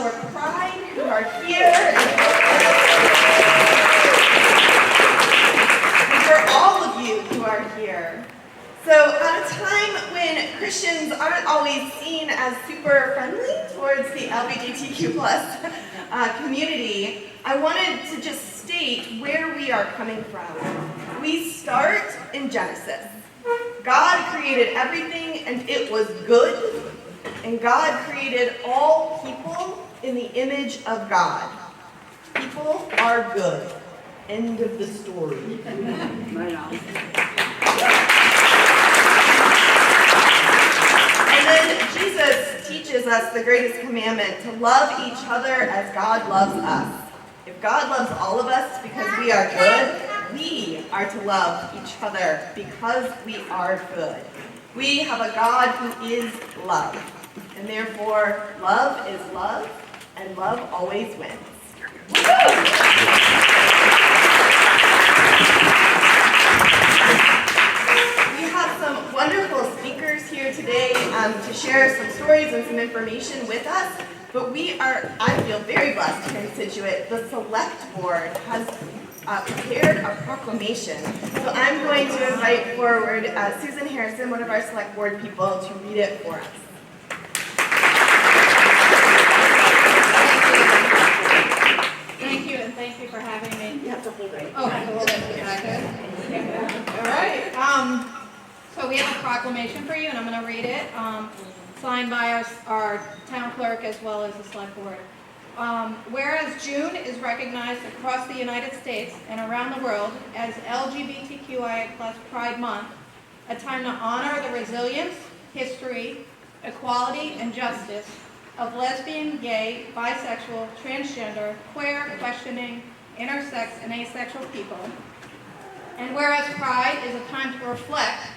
for Pride who are here, and for all of you who are here. So at a time when Christians aren't always seen as super friendly towards the LGBTQ+ community, I wanted to just state where we are coming from. We start in Genesis. God created everything and it was good, and God created all people in the image of God. People are good. End of the story. Right on. And then Jesus teaches us the greatest commandment, to love each other as God loves us. If God loves all of us because we are good, we are to love each other because we are good. We have a God who is love, and therefore love is love, and love always wins. We have some wonderful speakers here today to share some stories and some information with us. But I feel very blessed here in Scituate. The Select Board has prepared a proclamation. So I'm going to invite forward Susan Harrison, one of our Select Board people, to read it for us. Thank you, and thank you for having me. You have to hold it. Oh, I have to hold it. All right. So we have a proclamation for you, and I'm going to read it. Signed by our town clerk as well as the select board. Whereas June is recognized across the United States and around the world as LGBTQIA+ Pride Month, a time to honor the resilience, history, equality, and justice of lesbian, gay, bisexual, transgender, queer, questioning, intersex, and asexual people. And whereas Pride is a time to reflect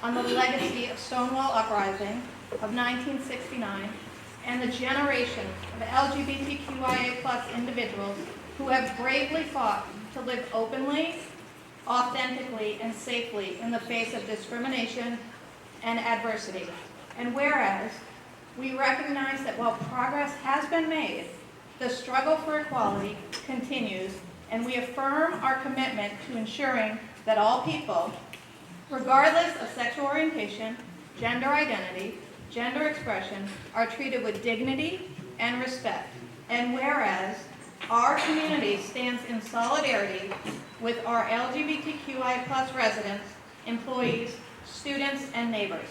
on the legacy of Stonewall Uprising of 1969 and the generation of LGBTQIA+ individuals who have bravely fought to live openly, authentically, and safely in the face of discrimination and adversity. And whereas we recognize that while progress has been made, the struggle for equality continues, and we affirm our commitment to ensuring that all people, regardless of sexual orientation, gender identity, gender expression, are treated with dignity and respect. And whereas our community stands in solidarity with our LGBTQI+ residents, employees, students, and neighbors,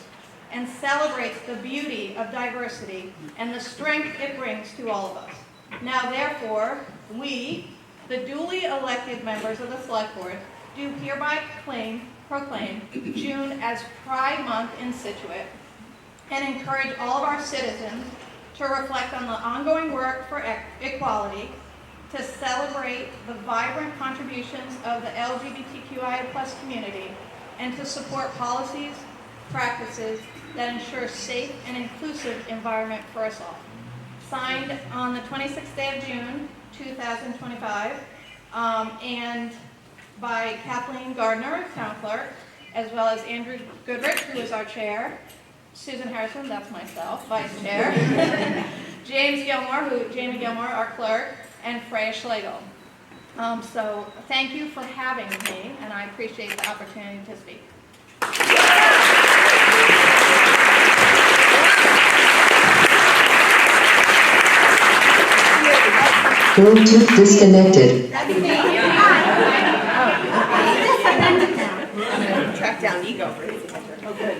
and celebrates the beauty of diversity and the strength it brings to all of us. Now therefore, we, the duly elected members of the Select Board, do hereby proclaim June as Pride Month in Scituate, and encourage all of our citizens to reflect on the ongoing work for equality, to celebrate the vibrant contributions of the LGBTQIA+ community, and to support policies, practices that ensure safe and inclusive environment for us all. Signed on the 26th day of June, 2025, and by Kathleen Gardner, town clerk, as well as Andrew Goodrich, who is our chair, Susan Harrison, that's myself, vice chair, Jamie Gilmore, our clerk, and Freya Schlegel. So thank you for having me, and I appreciate the opportunity to speak. Bluetooth disconnected. Track down Ego for his picture. Oh, good.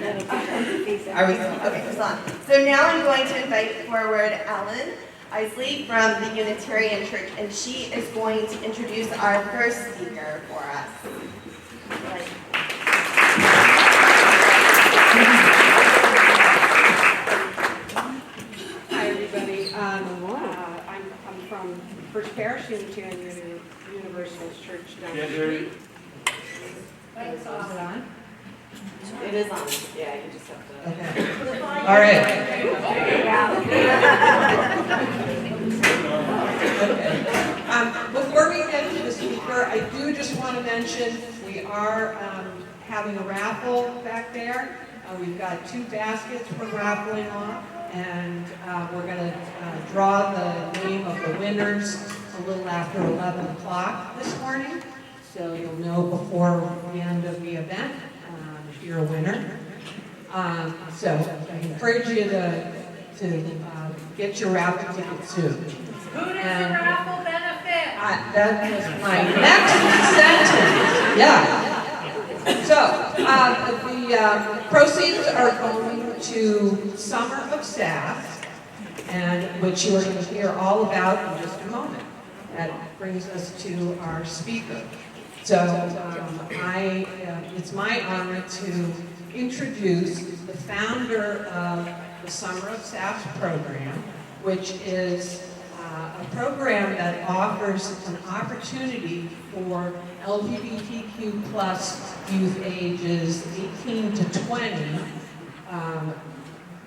Are we? Okay, hold on. So now I'm going to invite forward Ellen Isley from the Unitarian Church, and she is going to introduce our first speaker for us. Hi, everybody. I'm from First Parish Unitarian Universalist Church down the street. Is it on? It is on. Yeah, you just have to. Okay. All right. Before we get to the speaker, I do just want to mention we are having a raffle back there. We've got 2 baskets we're raffling off. and we're going to draw the name of the winners a little after 11 o'clock this morning. So you'll know before the end of the event if you're a winner. So I encourage you to get your raffle ticket soon. Who does the raffle benefit? That was my next sentence. Yeah. So the proceeds are going to Summer of SASS, and which you are going to hear all about in just a moment. That brings us to our speaker. So it's my honor to introduce the founder of the Summer of SASS program, which is a program that offers an opportunity for LGBTQ plus youth ages 18 to 20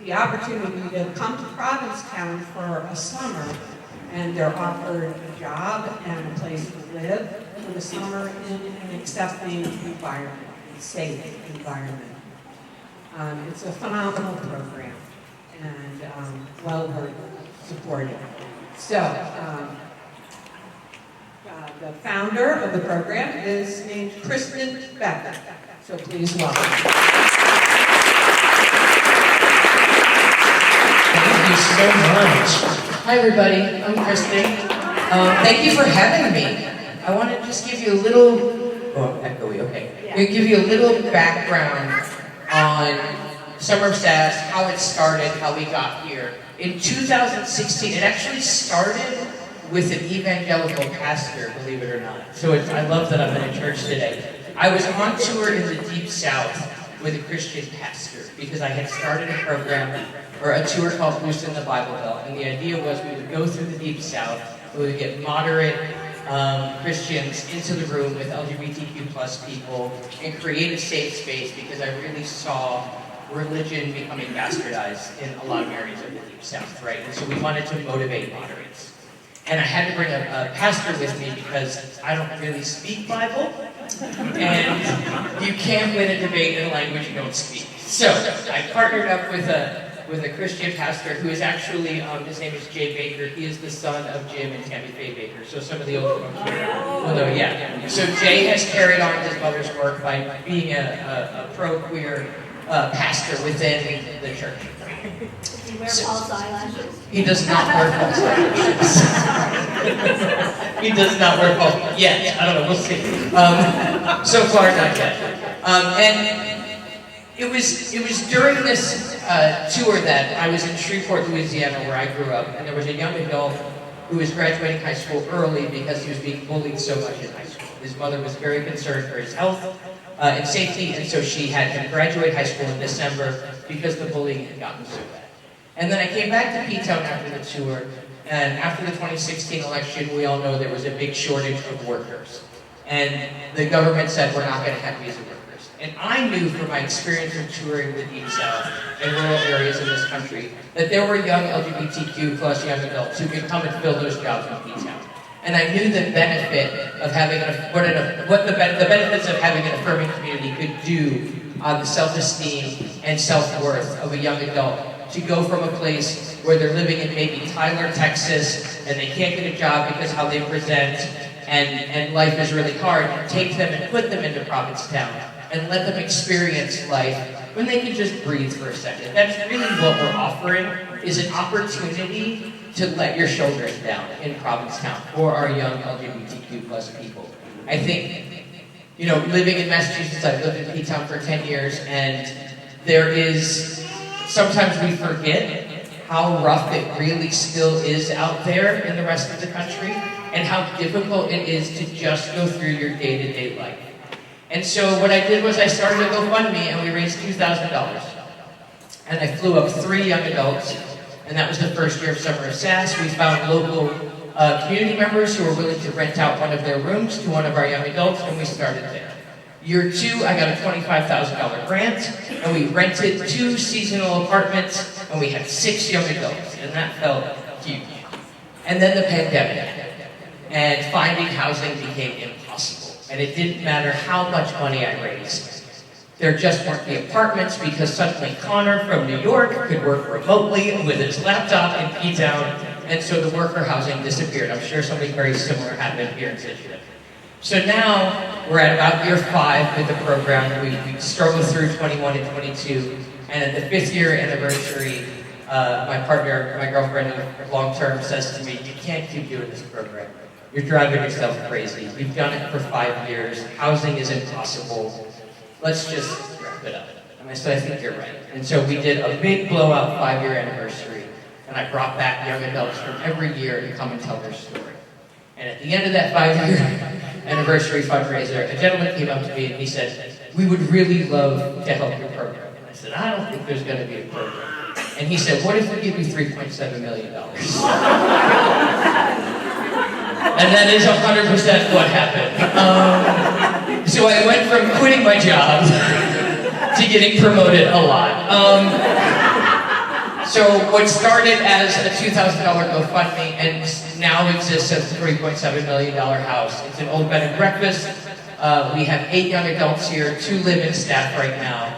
the opportunity to come to Provincetown for a summer, and they're offered a job and a place to live for the summer in an accepting environment, a safe environment. It's a phenomenal program and well worth supporting. So, the founder of the program is named Kristen Becker. So please welcome. Thank you so much. Hi everybody, I'm Kristen. Thank you for having me. I want to just give you a little, echoey, okay. I'm going to give you a little background on Summer of SASS, how it started, how we got here. In 2016, it actually started with an evangelical pastor, believe it or not. So I love that I'm in a church today. I was on tour in the Deep South with a Christian pastor because I had started a program or a tour called Boost in the Bible Belt. And the idea was we would go through the Deep South, we would get moderate Christians into the room with LGBTQ plus people and create a safe space, because I really saw religion becoming bastardized in a lot of areas of the Deep South, right? And so we wanted to motivate moderates. And I had to bring a pastor with me because I don't really speak Bible, and you can't win a debate in a language you don't speak. So I partnered up with a Christian pastor who is actually, his name is Jay Baker. He is the son of Jim and Tammy Faye Baker. So some of the older folks here will know, yeah. So Jay has carried on his mother's work by being a pro-queer pastor within the church. Does he wear false eyelashes? He does not wear false eyelashes. He does not wear false yet. I don't know, we'll see. So far, not yet. And it was during this tour that I was in Shreveport, Louisiana, where I grew up, and there was a young adult who was graduating high school early because he was being bullied so much in high school. His mother was very concerned for his health and safety, and so she had him graduate high school in December because the bullying had gotten so bad. And then I came back to P-Town after the tour, and after the 2016 election, we all know there was a big shortage of workers. And the government said, we're not going to have visa workers. And I knew from my experience of touring the Deep South and rural areas in this country that there were young LGBTQ plus young adults who could come and fill those jobs in P-Town. And I knew the benefit of having the benefits of having an affirming community could do on the self-esteem and self-worth of a young adult to go from a place where they're living in maybe Tyler, Texas, and they can't get a job because how they present, and life is really hard, and take them and put them into Provincetown and let them experience life when they can just breathe for a second. That's really what we're offering, is an opportunity to let your shoulders down in Provincetown for our young LGBTQ plus people. I think, living in Massachusetts, I've lived in P-Town for 10 years, and sometimes we forget how rough it really still is out there in the rest of the country, and how difficult it is to just go through your day-to-day life. And so what I did was I started a GoFundMe, and we raised $2,000. And I flew up 3 young adults, and that was the first year of Summer of SASS. We found local community members who were willing to rent out one of their rooms to one of our young adults, and we started there. Year 2, I got a $25,000 grant, and we rented 2 seasonal apartments, and we had 6 young adults, and that felt huge. And then the pandemic, and finding housing became impossible, and it didn't matter how much money I raised. There just weren't the apartments because suddenly Connor from New York could work remotely with his laptop in P-Town, and so the worker housing disappeared. I'm sure something very similar happened here in Scituate. So now we're at about year 5 with the program. We struggled through 21 and 22, and at the 5th year anniversary, my partner, my girlfriend of long term, says to me, "You can't keep doing this program. You're driving yourself crazy. You've done it for 5 years. Housing is impossible. Let's just wrap it up." And I said, "I think you're right." And so we did a big blowout 5-year anniversary, and I brought back young adults from every year to come and tell their story. And at the end of that 5-year anniversary fundraiser, a gentleman came up to me and he said, "We would really love to help your program." And I said, "I don't think there's going to be a program." And he said, "What if we give you $3.7 million? And that is 100% what happened. So I went from quitting my job to getting promoted a lot. So what started as a $2,000 GoFundMe and now exists as a $3.7 million house. It's an old bed and breakfast. We have 8 young adults here, 2 live-in staff right now.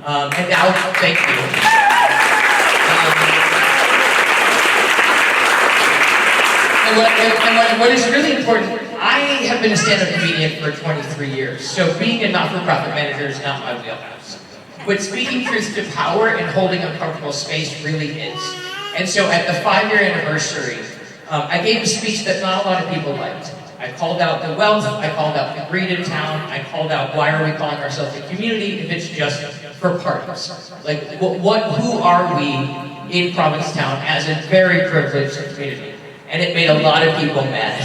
And now, thank you. And what is really important, I have been a stand-up comedian for 23 years, so being a not-for-profit manager is not my wheelhouse. But speaking truth to power and holding a comfortable space really is. And so at the 5-year anniversary, I gave a speech that not a lot of people liked. I called out the wealth, I called out the greed in town, I called out why are we calling ourselves a community if it's just for parties? Like, who are we in Provincetown as a very privileged community? And it made a lot of people mad.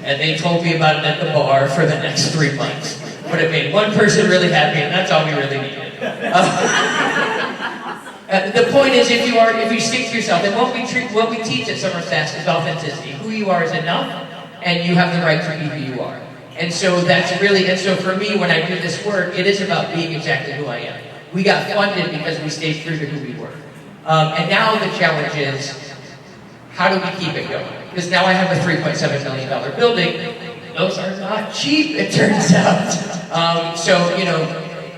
And they told me about it at the bar for the next 3 months. But it made one person really happy, and that's all we really needed. The point is, if you stick to yourself, and what we teach at Summer of SASS is authenticity. Who you are is enough, and you have the right to be who you are. And so so for me, when I do this work, it is about being exactly who I am. We got funded because we stayed true to who we were. And now the challenge is, how do we keep it going? Because now I have a $3.7 million building. Those are not cheap, it turns out. So,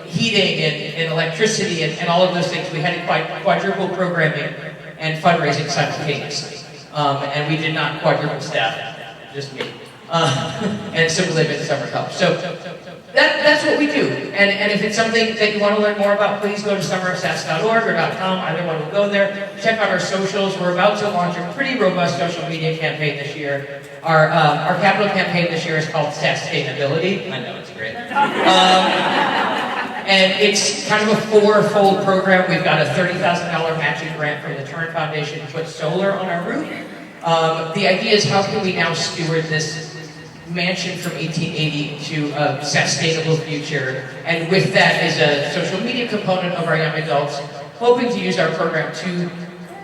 heating and electricity and all of those things, we had to quadruple programming and fundraising simultaneously. And we did not quadruple staff, just me. And some live-in summer help. So that's what we do. And if it's something that you want to learn more about, please go to summerofsass.org or .com. Either one will go there. Check out our socials. We're about to launch a pretty robust social media campaign this year. Our capital campaign this year is called Sustainability. I know, it's great. And it's kind of a 4-fold program. We've got a $30,000 matching grant from the Turn Foundation to put solar on our roof. The idea is, how can we now steward this mansion from 1880 to a sustainable future? And with that is a social media component of our young adults, hoping to use our program to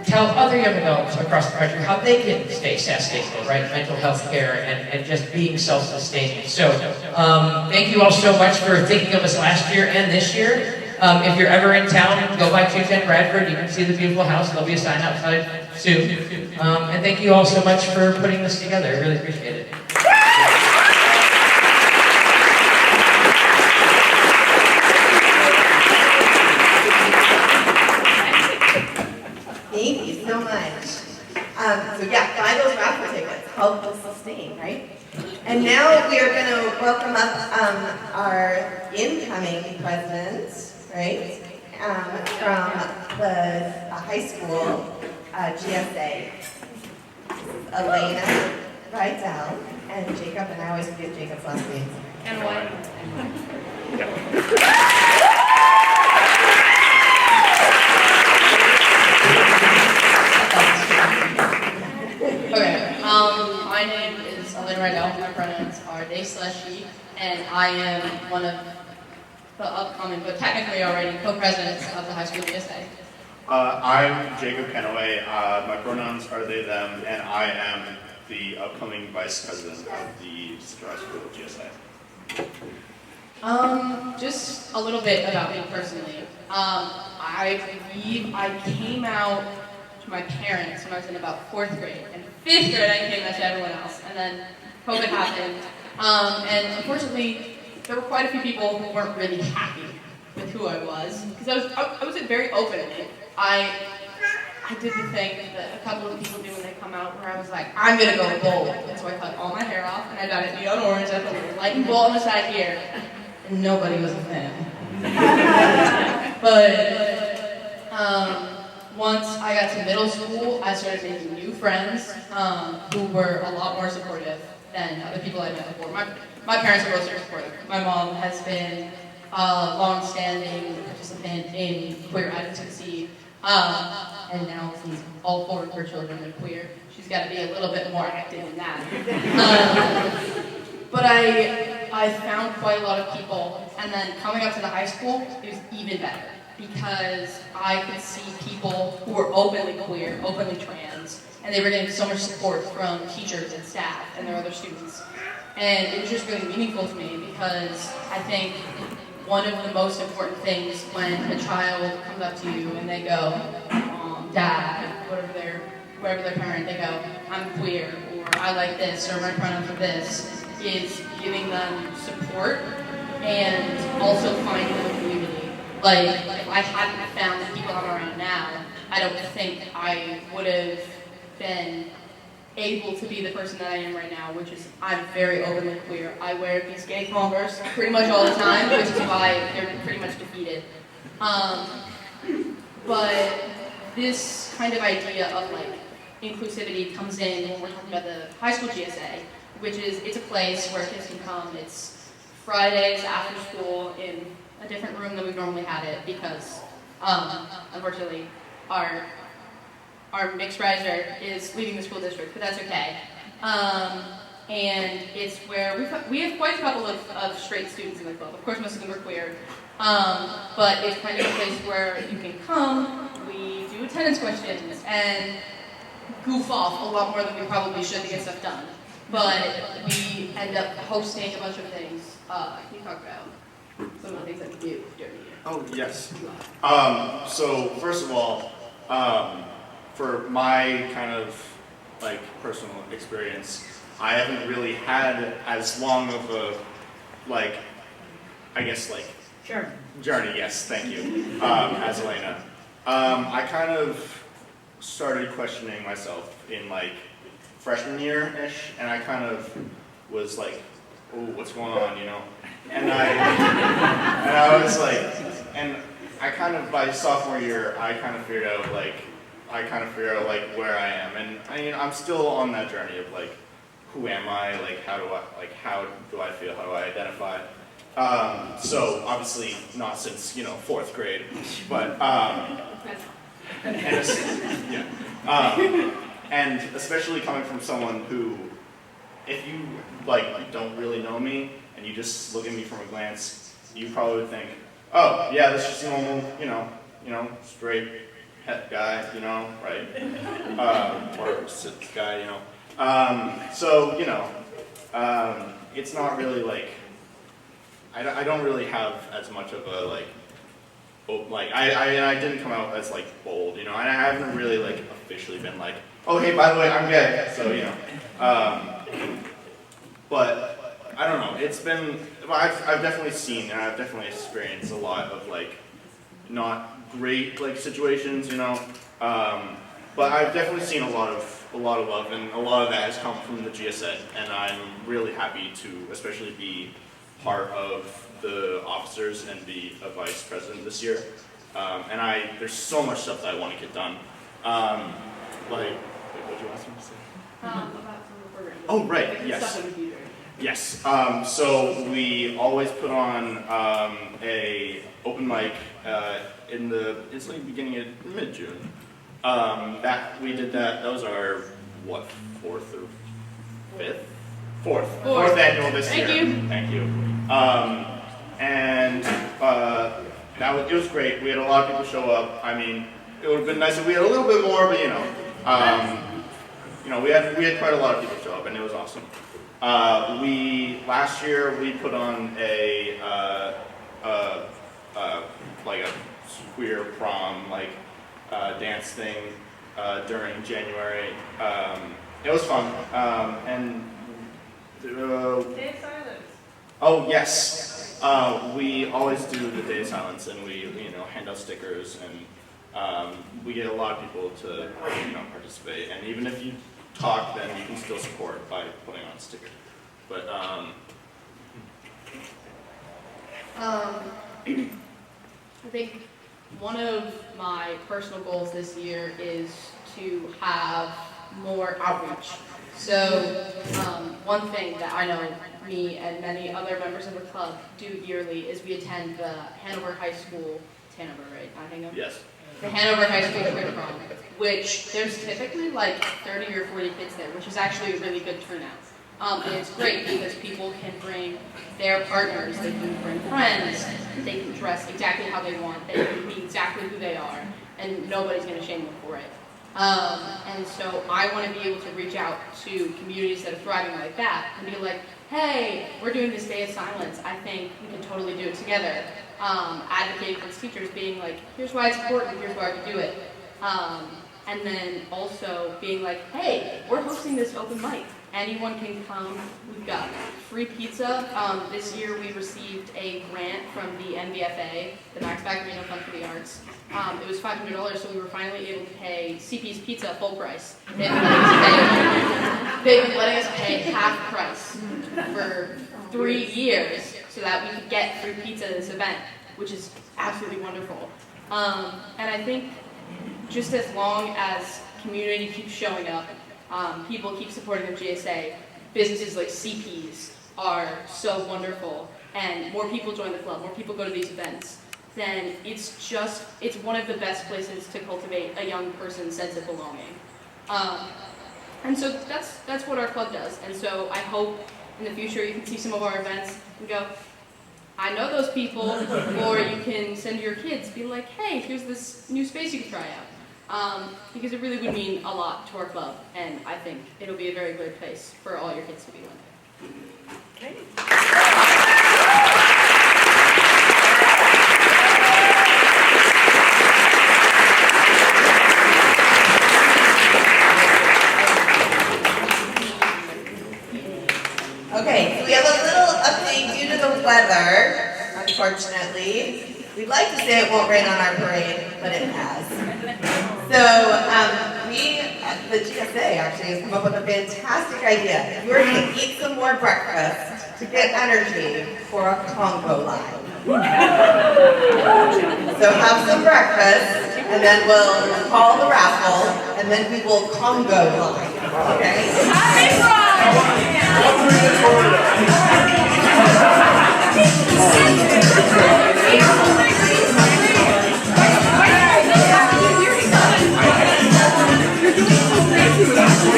tell other young adults across the country how they can stay sustainable, right? Mental health care and just being self-sustaining. So thank you all so much for thinking of us last year and this year. If you're ever in town, go by 210 Bradford. You can see the beautiful house. There'll be a sign outside soon. And thank you all so much for putting this together. I really appreciate it. Thank you so much. Buy those raffle tickets. Help us sustain, right? And now we are going to welcome up our incoming president, right? From the high school GSA. Elena Rydell and Jacob, and I always forget Jacob's last name. And what? Okay, my name is Elena Rydell. My pronouns are they/she, and I am one of the upcoming, but technically already, co-presidents of the high school GSA. I'm Jacob Kenaway. My pronouns are they, them, and I am the upcoming vice president of the High School GSA. Just a little bit about me personally. I believe I came out to my parents when I was in about 4th grade. And 5th grade I came out to everyone else. And then COVID happened. And unfortunately, there were quite a few people who weren't really happy with who I was, because I was very open in it. I did the thing that a couple of people do when they come out, where I was like, I'm gonna go bold, and so I cut all my hair off, and I dyed it neon orange, I put a lightning bolt on the side here, and nobody was a fan. But once I got to middle school, I started making new friends who were a lot more supportive than other people I met before. My parents are both very supportive. My mom has been a long-standing participant in queer advocacy, and now since all 4 of her children are queer, she's got to be a little bit more active in that. But I found quite a lot of people, and then coming up to the high school, it was even better, because I could see people who were openly queer, openly trans, and they were getting so much support from teachers and staff and their other students. And it was just really meaningful to me, because I think one of the most important things when a child comes up to you and they go, Mom, Dad, whatever their parent, they go, I'm queer, or I like this, or my pronouns are this, is giving them support and also finding a community. Like, if I hadn't found the people I'm around now, I don't think I would have been able to be the person that I am right now, which is I'm very openly queer. I wear these gay Converse pretty much all the time, which is why they're pretty much defeated. But this kind of idea of like inclusivity comes in when we're talking about the high school GSA, which is it's a place where kids can come. It's Fridays after school in a different room than we've normally had it, because unfortunately our mixed riser is leaving the school district, but that's okay. And it's where we have quite a couple of straight students in the club. Of course, most of them are queer, but it's kind of a place where you can come. We do attendance questions and goof off a lot more than we probably should to get stuff done. But we end up hosting a bunch of things. Can you talk about some of the things that we do during the year? Oh, yes. So first of all, for my kind of like personal experience, I haven't really had as long of a journey. Yes, thank you, as Elena. I kind of started questioning myself in like freshman year-ish, and I kind of was like, oh, what's going on, you know? And I was like, and I kind of, by sophomore year, I kind of figured out like where I am, and I mean, I'm still on that journey of like, who am I, like how do I feel, how do I identify? So obviously not since, 4th grade, but, and especially coming from someone who, if you like don't really know me, and you just look at me from a glance, you probably would think, oh, yeah, that's just normal, straight het guy, right? Or cis guy, So, it's not really like, I don't really have as much of a I didn't come out as like bold, and I haven't really like officially been like, oh hey, by the way, I'm gay, so but I don't know. It's been, I've definitely seen and I've definitely experienced a lot of like not great like situations, but I've definitely seen a lot of love, and a lot of that has come from the GSA, and I'm really happy to especially be part of the officers and be a vice president this year. And there's so much stuff that I want to get done. What did you ask me to say? About some of the programs. Oh, right, Like the yes. stuff that we do. Yes. So we always put on a open mic it's like beginning of mid-June. We did that. That was our fourth or fifth? Fourth annual this year. Thank you. And it was great. We had a lot of people show up. I mean, it would have been nice if we had a little bit more, but we had quite a lot of people show up, and it was awesome. Last year we put on a queer prom dance thing during January. It was fun, and Dave Silence. oh yes, We always do the day of silence, and we hand out stickers, and we get a lot of people to participate. And even if you talk, then you can still support by putting on a sticker. But I think one of my personal goals this year is to have more outreach. So one thing that I know me and many other members of the club do yearly is we attend the Hanover High School, it's Hanover, right? Not Hanover? yes. The Hanover High School Career Prom, which there's typically like 30 or 40 kids there, which is actually a really good turnout. And it's great because people can bring their partners, they can bring friends, they can dress exactly how they want, they can be exactly who they are, and nobody's going to shame them for it. And so I want to be able to reach out to communities that are thriving like that and be like, hey, we're doing this day of silence. I think we can totally do it together. Advocating for its teachers, being like, here's why it's important, here's why we do it. And then also being like, hey, we're hosting this open mic. Anyone can come. We've got free pizza. This year we received a grant from the NBFA, the Max Baccarino Fund for the Arts. It was $500, so we were finally able to pay CP's Pizza full price. They've been letting us pay half price for 3 years so that we could get free pizza at this event, which is absolutely wonderful. And I think just as long as community keeps showing up, people keep supporting the GSA, businesses like CP's are so wonderful, and more people join the club, more people go to these events, then it's one of the best places to cultivate a young person's sense of belonging. And so that's what our club does. And so I hope in the future you can see some of our events and go, I know those people, or you can send your kids, be like, hey, here's this new space you can try out. Because it really would mean a lot to our club, and I think it'll be a very great place for all your kids to be one day. Okay, so we have a little update due to the weather, unfortunately. We'd like to say it won't rain on our parade, but it has. So the GSA actually has come up with a fantastic idea. We're going to eat some more breakfast to get energy for a Congo line. So have some breakfast, and then we'll call the raffle, and then we will Congo line. Okay? Thank you.